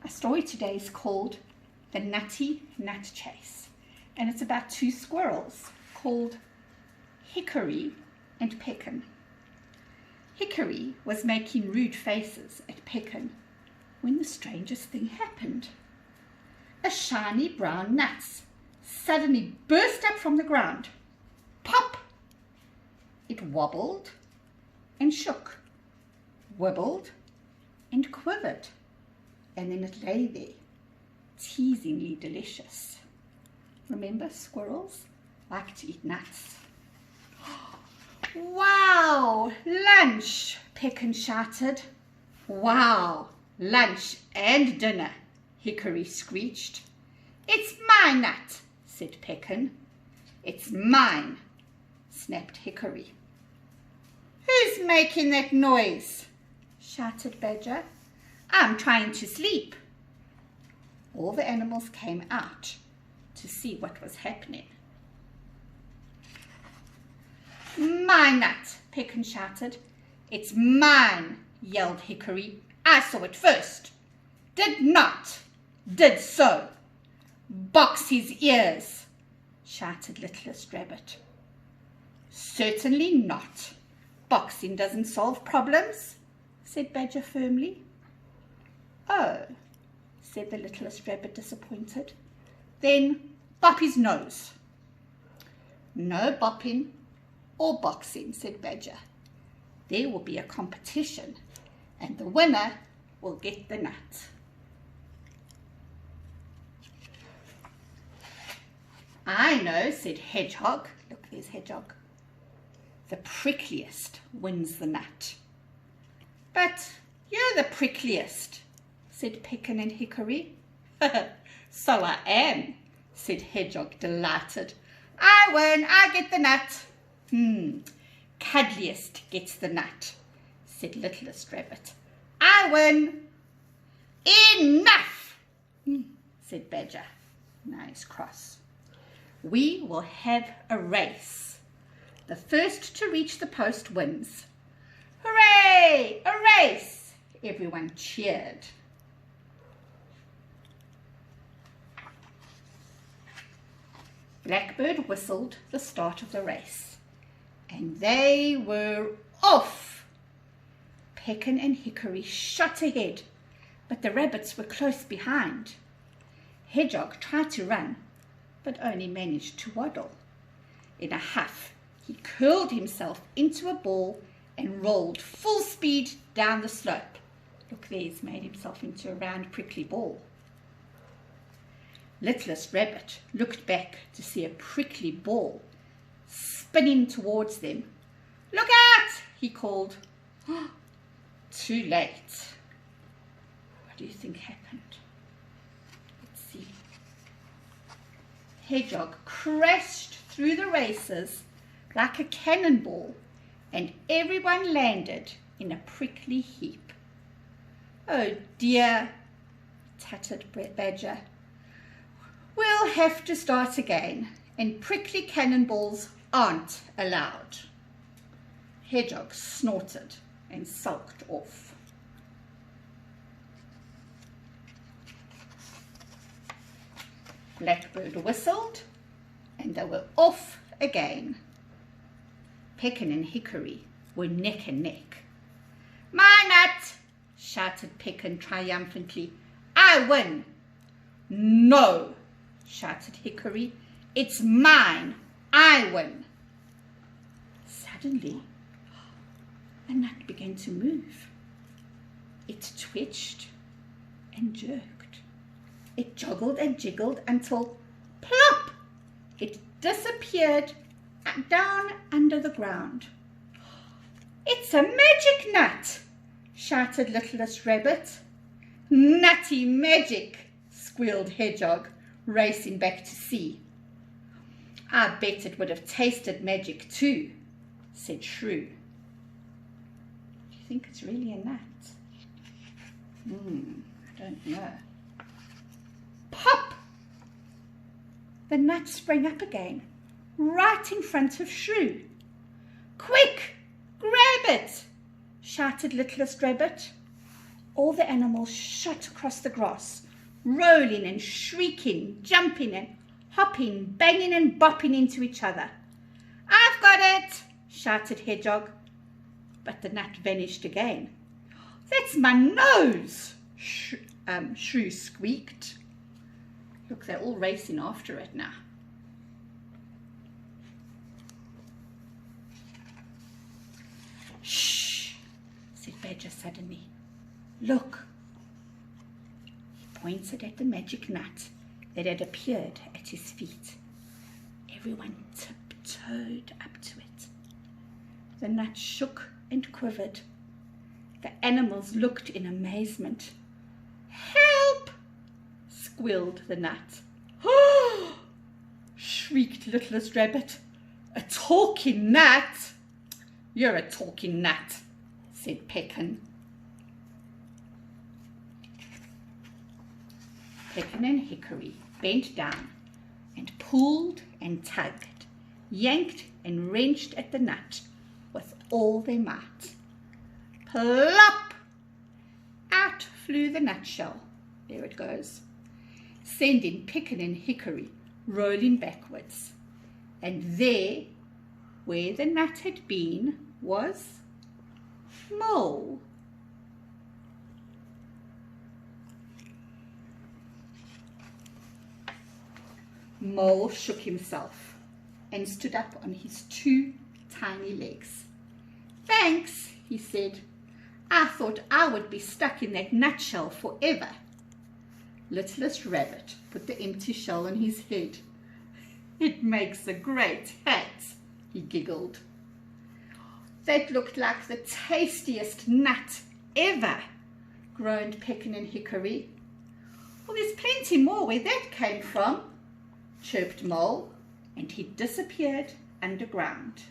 Our story today is called The Nutty Nut Chase, and it's about two squirrels called Hickory and Pecan. Hickory was making rude faces at Pecan when the strangest thing happened. A shiny brown nut suddenly burst up from the ground. Pop! It wobbled and shook, wibbled and quivered, and then it lay there, teasingly delicious. Remember, squirrels like to eat nuts. Wow, lunch, Pecan shouted. Wow, lunch and dinner, Hickory screeched. It's my nut, said Pecan. It's mine, snapped Hickory. Who's making that noise? Shouted Badger. I'm trying to sleep. All the animals came out to see what was happening. My nut, Pecan shouted. It's mine, yelled Hickory. I saw it first. Did not. Did so. Box his ears, shouted Littlest Rabbit. Certainly not. Boxing doesn't solve problems, said Badger firmly. Oh, said the Littlest Rabbit, disappointed. Then bop his nose. No bopping or boxing, said Badger. There will be a competition, and the winner will get the nut. I know, said Hedgehog. Look, there's Hedgehog. The prickliest wins the nut. But you're the prickliest, said Pecan and Hickory. So I am, said Hedgehog, delighted. I win, I get the nut. Cuddliest gets the nut, said Littlest Rabbit. I win. Enough, said Badger. Now he's cross. We will have a race. The first to reach the post wins. Hooray! A race! Everyone cheered. Blackbird whistled the start of the race, and they were off. Pecan and Hickory shot ahead, but the rabbits were close behind. Hedgehog tried to run, but only managed to waddle. In a huff, he curled himself into a ball and rolled full speed down the slope. Look, there, he's made himself into a round prickly ball. Littlest Rabbit looked back to see a prickly ball spinning towards them. Look out, he called. Too late. What do you think happened? Let's see. Hedgehog crashed through the races like a cannonball, and everyone landed in a prickly heap. Oh dear, tutted Badger. We'll have to start again, and prickly cannonballs aren't allowed. Hedgehog snorted and sulked off. Blackbird whistled, and they were off again. Pecan and Hickory were neck and neck. My nut, shouted Pecan triumphantly. I win. No, shouted Hickory. It's mine. I win. Suddenly, the nut began to move. It twitched and jerked. It joggled and jiggled until, plop, it disappeared down under the ground. It's a magic nut, shouted Littlest Rabbit. Nutty magic, squealed Hedgehog, racing back to see. I bet it would have tasted magic too, said Shrew. Do you think it's really a nut? I don't know. Pop! The nut sprang up again, right in front of Shrew. Quick, grab it, shouted Littlest Rabbit. All the animals shot across the grass, rolling and shrieking, jumping and hopping, banging and bopping into each other. "I've got it!" shouted Hedgehog. But the nut vanished again. "That's my nose!" Shrew squeaked. Look, they're all racing after it now. "Shh," said Badger suddenly. "Look." He pointed at the magic nut that had appeared at his feet. Everyone tiptoed up to it. The nut shook and quivered. The animals looked in amazement. "Help!" squealed the nut. "Oh!" shrieked Littlest Rabbit. "A talking nut?" "You're a talking nut," said Pekin. Pekin and Hickory bent down and pulled and tugged, yanked and wrenched at the nut with all their might. Plop! Out flew the nutshell. There it goes, sending Pekin and Hickory rolling backwards. And there, where the nut had been, was Mole. Mole shook himself and stood up on his 2 tiny legs. "Thanks," he said. "I thought I would be stuck in that nutshell forever." Littlest Rabbit put the empty shell on his head. "It makes a great hat," he giggled. "That looked like the tastiest nut ever," groaned Pekin and Hickory. "Well, there's plenty more where that came from," chirped Mole, and he disappeared underground.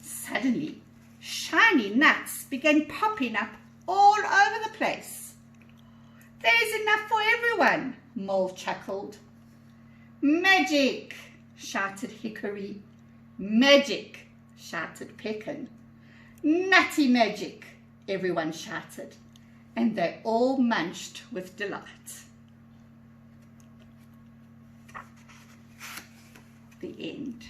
Suddenly, shiny nuts began popping up all over the place. "There's enough for everyone," Mole chuckled. "Magic!" shouted Hickory. "Magic!" shouted Pekin. "Nutty magic!" everyone shouted, and they all munched with delight. The end.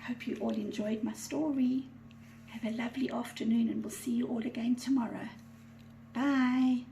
Hope you all enjoyed my story. Have a lovely afternoon, and we'll see you all again tomorrow. Bye.